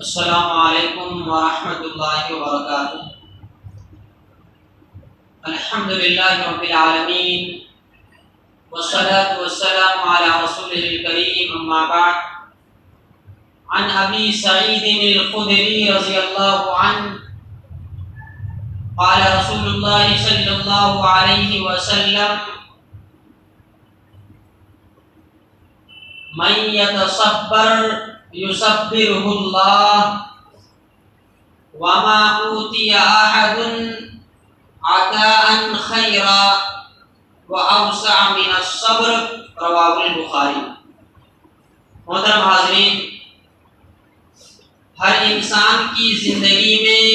السلام علیکم ورحمۃ اللہ وبرکاتہ۔ الحمد للہ رب العالمین والصلاة والسلام علی رسولہ الکریم، اما بعد۔ عن ابی سعید الخدری رضی اللہ عنہ قال رسول اللہ صلی اللہ علیہ وسلم: من يتصبر يصبره الله وما أوتي أحد عطاء خيرا وأوسع من الصبر، رواه البخاری۔ محترم حاضرین، ہر انسان کی زندگی میں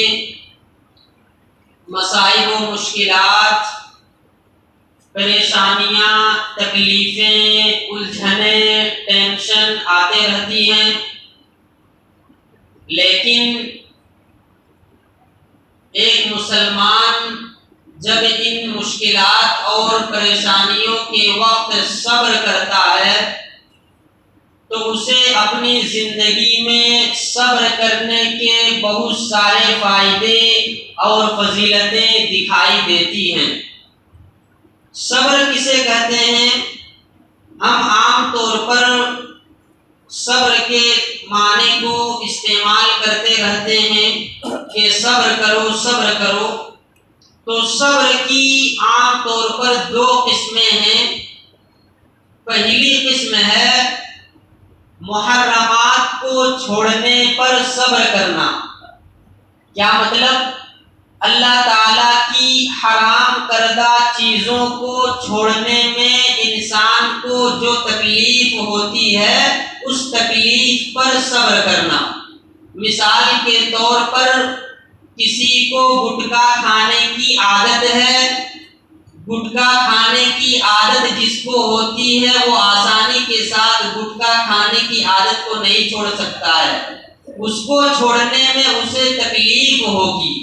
مصائب و مشکلات، پریشانیاں، تکلیفیں، الجھنیں، ٹینشن آتے رہتی ہیں، لیکن ایک مسلمان جب ان مشکلات اور پریشانیوں کے وقت صبر کرتا ہے تو اسے اپنی زندگی میں صبر کرنے کے بہت سارے فائدے اور فضیلتیں دکھائی دیتی ہیں۔ صبر کسے کہتے ہیں؟ ہم عام طور پر صبر کے معنی کو استعمال کرتے رہتے ہیں کہ صبر کرو صبر کرو۔ تو صبر کی عام طور پر دو قسمیں ہیں۔ پہلی قسم ہے محرمات کو چھوڑنے پر صبر کرنا۔ کیا مطلب؟ اللہ تعالیٰ کی حرام کردہ چیزوں کو چھوڑنے میں انسان کو جو تکلیف ہوتی ہے اس تکلیف پر صبر کرنا۔ مثال کے طور پر کسی کو گٹکا کھانے کی عادت ہے، گٹکا کھانے کی عادت جس کو ہوتی ہے وہ آسانی کے ساتھ گٹکا کھانے کی عادت کو نہیں چھوڑ سکتا ہے، اس کو چھوڑنے میں اسے تکلیف ہوگی۔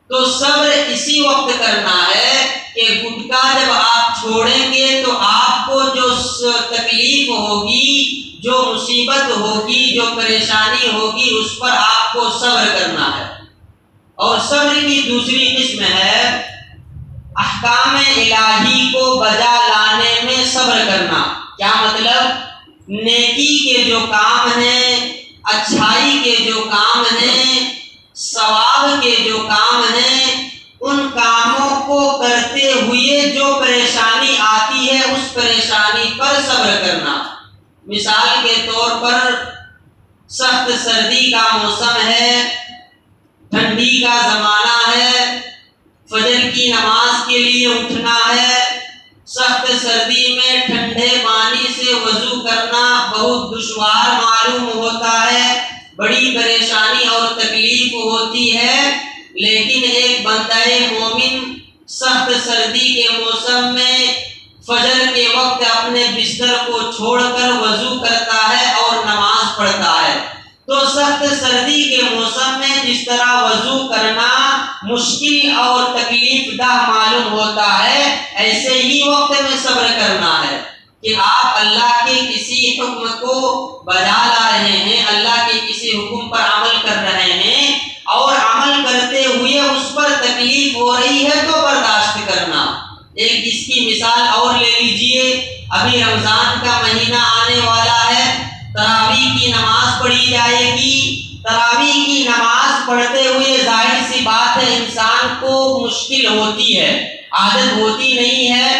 تو صبر اسی وقت کرنا ہے کہ گٹکا جب آپ چھوڑیں گے تو آپ کو جو تکلیف ہوگی، جو مصیبت ہوگی، جو پریشانی ہوگی، اس پر آپ کو صبر کرنا ہے۔ اور صبر کی دوسری قسم ہے احکام الہی کو بجا لانے میں صبر کرنا۔ کیا مطلب؟ نیکی کے جو کام ہیں، اچھائی کے جو کام ہیں، ثواب کے جو کام ہیں، ان کاموں کو کرتے ہوئے جو پریشانی آتی ہے اس پریشانی پر صبر کرنا۔ مثال کے طور پر سخت سردی کا موسم ہے، ٹھنڈی کا زمانہ ہے، فجر کی نماز کے لیے اٹھنا ہے، سخت سردی میں ٹھنڈے پانی سے وضو کرنا بہت دشوار معلوم ہوتا ہے، بڑی پریشانی اور تکلیف ہوتی ہے، لیکن ایک بندہ مومن سخت سردی کے موسم میں فجر کے وقت اپنے بستر کو چھوڑ کر وضو کرتا ہے اور نماز پڑھتا ہے۔ تو سخت سردی کے موسم میں جس طرح وضو کرنا مشکل اور تکلیف دہ معلوم ہوتا ہے، ایسے ہی وقت میں صبر کرنا ہے کہ آپ اللہ کے کسی حکم کو بجا لا رہے ہیں، اللہ کے کسی حکم پر عمل کر رہے ہیں اور عمل کرتے ہوئے اس پر تکلیف ہو رہی ہے تو برداشت کرنا۔ ایک اس کی مثال اور لے لیجئے، ابھی رمضان کا مہینہ آنے والا ہے، تراویح کی نماز پڑھی جائے گی۔ تراویح کی نماز پڑھتے ہوئے ظاہر سی بات ہے انسان کو مشکل ہوتی ہے، عادت ہوتی نہیں ہے۔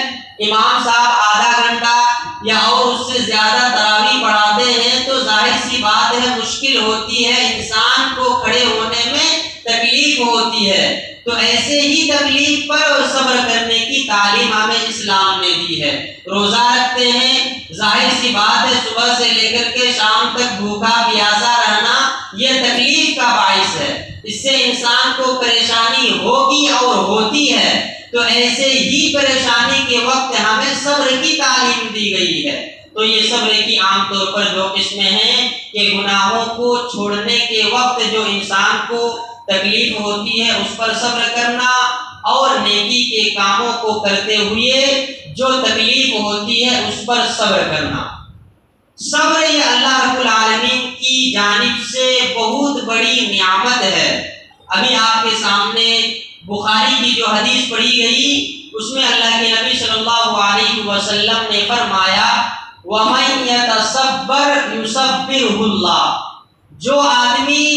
امام صاحب آدھا گھنٹہ یا اور اس سے زیادہ تراویح پڑھاتے ہیں تو ظاہر سی بات ہے مشکل ہوتی ہے، انسان کو کھڑے ہونے میں تکلیف ہوتی ہے۔ تو ایسے ہی تکلیف پر صبر کرنے کی تعلیم ہمیں اسلام نے دی ہے۔ روزہ رکھتے ہیں، ظاہر سی بات ہے صبح سے لے کر کے شام تک بھوکا پیاسا رہنا یہ تکلیف کا باعث ہے، اس سے انسان کو پریشانی ہوگی اور ہوتی ہے۔ تو ایسے ہی پریشانی کے وقت ہمیں صبر کی تعلیم دی گئی ہے۔ تو یہ صبر کی عام طور پر دو قسمیں ہیں کہ گناہوں کو چھوڑنے کے وقت جو انسان کو تکلیف ہوتی ہے اس پر صبر کرنا، اور نیکی کے کاموں کو کرتے ہوئے جو تکلیف ہوتی ہے اس پر صبر کرنا۔ صبر یہ اللہ رب العالمین کی جانب سے بہت بڑی نعمت ہے۔ ابھی آپ کے سامنے بخاری کی جو حدیث پڑھی گئی اس میں اللہ کے نبی صلی اللہ علیہ وسلم نے فرمایا وَمَن يَتَصَبَّرْ يُصَبِّرْهُ اللَّهُ، جو آدمی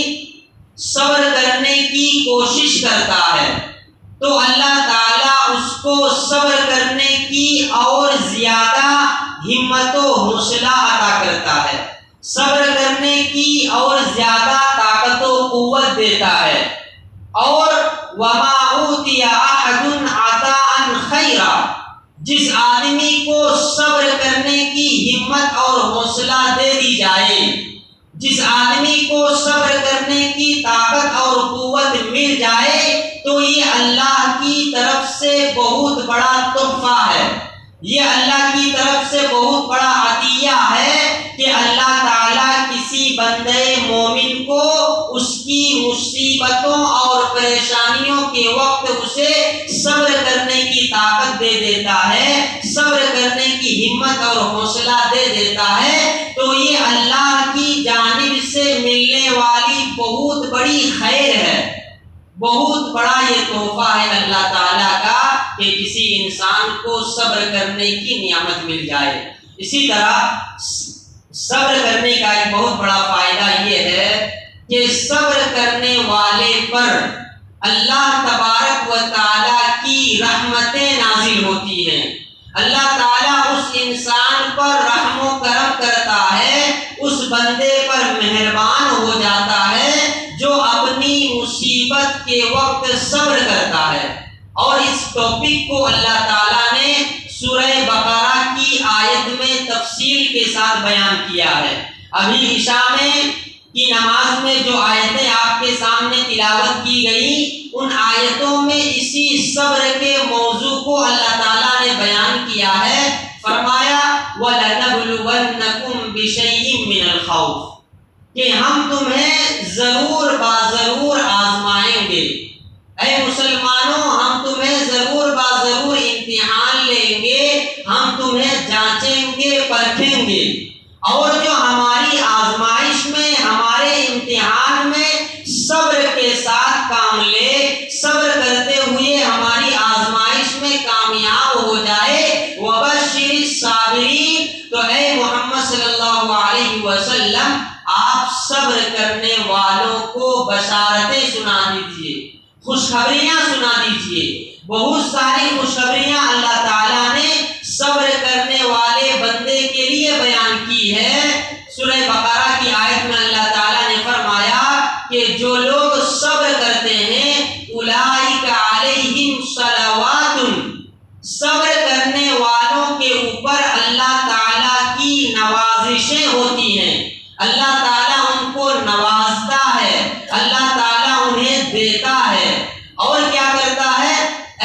صبر کرنے کی کوشش کرتا ہے تو اللہ تعالیٰ اس کو صبر کرنے کی اور زیادہ ہمت و حوصلہ عطا کرتا ہے، صبر کرنے کی اور زیادہ طاقت و قوت دیتا ہے۔ اور وَمَا أُوتِيَ أَحَدٌ عَطَاءً خَيْرًا، جس آدمی کو صبر کرنے کی ہمت اور حوصلہ دے دی جائے، جس آدمی کو صبر کرنے کی طاقت اور قوت مل جائے تو یہ اللہ کی طرف سے بہت بڑا تحفہ ہے، یہ اللہ کی طرف سے بہت بڑا عطیہ ہے کہ اللہ تعالیٰ کسی بندے مومن کو اس کی مصیبتوں اور پریشانیوں کے وقت اسے صبر کرنے کی طاقت دے دیتا ہے، صبر کرنے کی ہمت اور حوصلہ دے دیتا ہے، تو یہ اللہ کی جانب سے ملنے والی بہت بڑی خیر ہے، بہت بڑا یہ تحفہ ہے اللہ تعالیٰ کا کہ کسی انسان کو صبر کرنے کی نعمت مل جائے۔ اسی طرح صبر کرنے کا ایک بہت بڑا فائدہ یہ ہے کہ صبر کرنے والے پر اللہ تبارک و تعالیٰ کی رحمتیں نازل ہوتی ہیں، اللہ تعالیٰ اس انسان پر رحم و کرم کرتا ہے، اس بندے پر مہربان ہو جاتا ہے جو اپنی مصیبت کے وقت صبر کرتا ہے۔ اور اس ٹاپک کو اللہ تعالیٰ نے سورہ بقرہ کی آیت میں تفصیل کے ساتھ بیان کیا ہے۔ ابھی عشاء کی نماز میں جو آیتیں آپ کے سامنے تلاوت کی گئی ان آیتوں میں اسی صبر کے موضوع کو اللہ تعالیٰ نے بیان کیا ہے۔ فرمایا وَلَنَبْلُوَنَّكُمْ بِشَيْءٍ مِّنَ الْخَوْفِ، کہ ہم تمہیں ضرور بازضرور آزمائیں گے، اے مسلمانوں ہم تمہیں ضرور بازضرور امتحان لیں گے، ہم تمہیں جانچیں گے پرکھیں گے، اور جو ہماری آزمائش میں ہمارے امتحان میں صبر کے ساتھ کام لے، صبر کرتے ہوئے ہماری آزمائش میں کامیاب ہو جائے، وَبَشِّرِ الصَّابِرِينَ، تو اے محمد صلی اللہ علیہ وسلم آپ صبر کرنے والوں کو بشارتیں سنا دیجئے، خوشخبریاں سنا دیجئے۔ بہت ساری خوشخبریاں اللہ تعالیٰ نے صبر کرنے والے بندے کے لیے بیان کی ہے۔ سورہ بقرہ کی آیت میں اللہ تعالیٰ نے فرمایا کہ جو لوگ صبر کرتے ہیں اولئک علیہم صلوات، صبر کرنے والوں کے اوپر اللہ تعالیٰ کی نوازشیں ہوتی ہیں، اللہ تعالیٰ ان کو نوازتا ہے، اللہ تعالیٰ انہیں دیتا ہے، اور کیا کرتا ہے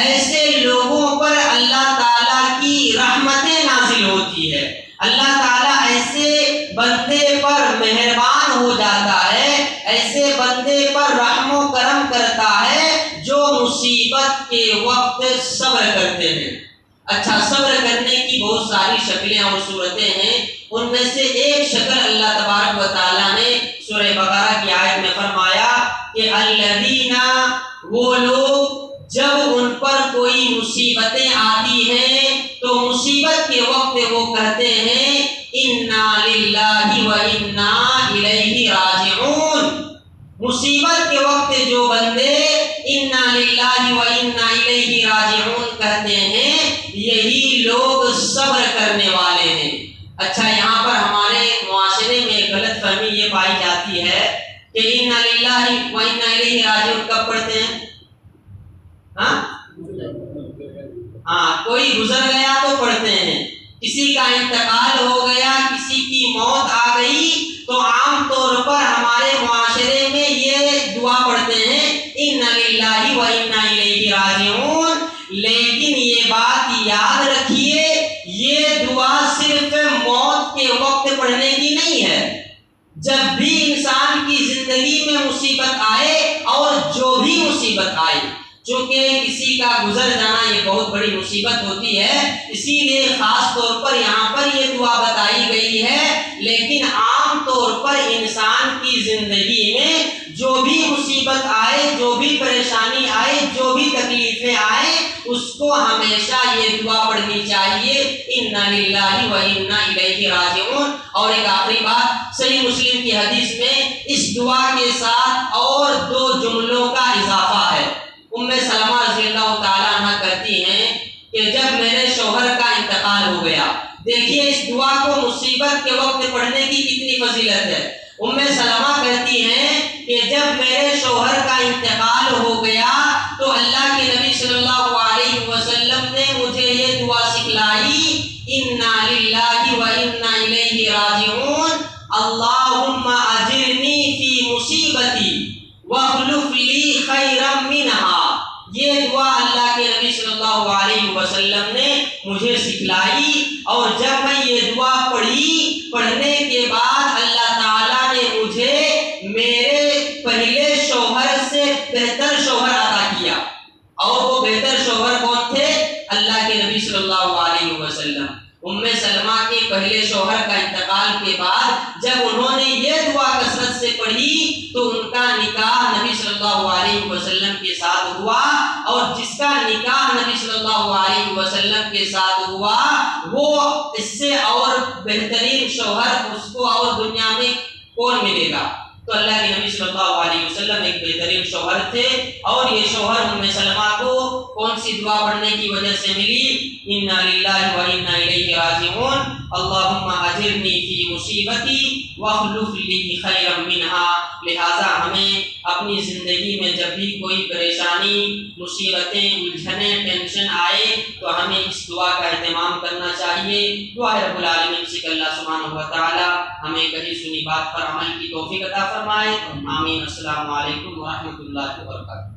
ایسے لوگوں پر اللہ تعالیٰ کی رحمتیں نازل ہوتی ہے، اللہ تعالیٰ ایسے بندے پر مہربان ہو جاتا ہے، ایسے بندے پر رحم و کرم کرتا ہے جو مصیبت کے وقت صبر کرتے ہیں۔ اچھا، صبر کرنے کی بہت ساری شکلیں اور صورتیں ہیں، ان میں سے ایک شکل اللہ تبارک و تعالیٰ نے سورہ بقرہ کی آیت میں فرمایا کہ الذین، وہ لوگ جب ان پر کوئی مصیبتیں آتی ہیں تو مصیبت کے وقت وہ کہتے ہیں انا للہ و انا الیہ راجعون، مصیبت کے وقت جو بندے انا للہ و انا الیہ راجعون کہتے ہیں یہی لوگ صبر کرنے والے ہیں۔ اچھا، یہاں پر ہمارے معاشرے میں ایک غلط فہمی یہ پائی جاتی ہے کہ انا للہ و انا الیہ راجعون کب پڑھتے ہیں؟ کوئی گزر گیا تو پڑھتے ہیں، کسی کا انتقال ہو گیا، کسی کی موت آ گئی تو عام طور پر ہمارے معاشرے میں یہ دعا پڑھتے ہیں انا للہ و انا الیہ راجعون۔ لیکن یہ بات یاد رکھیے یہ دعا صرف موت کے وقت پڑھنے کی نہیں ہے، جب بھی انسان کی زندگی میں مصیبت آئے اور جو بھی مصیبت آئے، چونکہ کسی کا گزر جانا یہ بہت بڑی مصیبت ہوتی ہے، اسی لیے خاص طور پر یہاں پر یہ دعا بتائی گئی ہے۔ لیکن عام طور پر انسان کی زندگی میں جو بھی مصیبت آئے، جو بھی پریشانی آئے، جو بھی تکلیفیں آئے، اس کو ہمیشہ یہ دعا پڑھنی چاہیے، انا للہ و انا الیہ راجعون۔ اور ایک آخری بات، صحیح مسلم کی حدیث میں اس دعا کے ساتھ اور 2 جملوں کا اضافہ ہے۔ ام سلمہ رضی اللہ تعالیٰ عنہ کہتی ہیں کہ جب میرے شوہر کا انتقال ہو گیا، دیکھیے اس دعا کو مصیبت کے وقت پڑھنے کی کتنی فضیلت ہے۔ ام سلمہ کہتی ہیں کہ جب میرے شوہر کا انتقال ہو گیا تو اللہ کے نبی صلی اللہ علیہ وسلم نے مجھے یہ دعا سکھلائی، انا للہ و انا الیہ راجعون، اللہم اجرنی فی مصیبتی واخلف لی خیرا منہا۔ یہ دعا اللہ کے نبی صلی اللہ علیہ وسلم نے مجھے سکھلائی، اور جب میں یہ دعا پڑھنے کے بعد اللہ تعالیٰ نے مجھے میرے پہلے شوہر سے بہتر شوہر عطا کیا۔ اور وہ بہتر شوہر کون تھے؟ اللہ کے نبی صلی اللہ علیہ وسلم۔ ام سلمہ کے پہلے شوہر کا انتقال کے بعد جب انہوں نے یہ دعا کثرت سے پڑھی تو ان کا نکاح نبی صلی اللہ علیہ وسلم کے ساتھ ہوا، اور جس کا نکاح نبی صلی اللہ علیہ وسلم کے ساتھ ہوا وہ اس سے اور بہترین شوہر اس کو اور دنیا میں کون ملے گا؟ تو اللہ کے نبی صلی اللہ علیہ وسلم ایک بہترین شوہر تھے، اور یہ شوہر ام سلمہ کو کون سی دعا پڑھنے کی وجہ سے ملی؟ انا للہ و انا الیہ راجعون، اللہم اجرنی فی مصیبتی واخلف لی خیرا منہا۔ لہذا ہمیں اپنی زندگی میں جب بھی کوئی پریشانی، مصیبتیں، الجھنیں، ٹینشن آئے تو ہمیں اس دعا کا اہتمام کرنا چاہیے۔ دعا رب العالمین سے کہ اللہ سبحانہ و تعالی ہمیں کہی سنی بات پر عمل کی توفیق عطا فرمائے۔ آمین۔ السلام علیکم ورحمۃ اللہ وبرکاتہ۔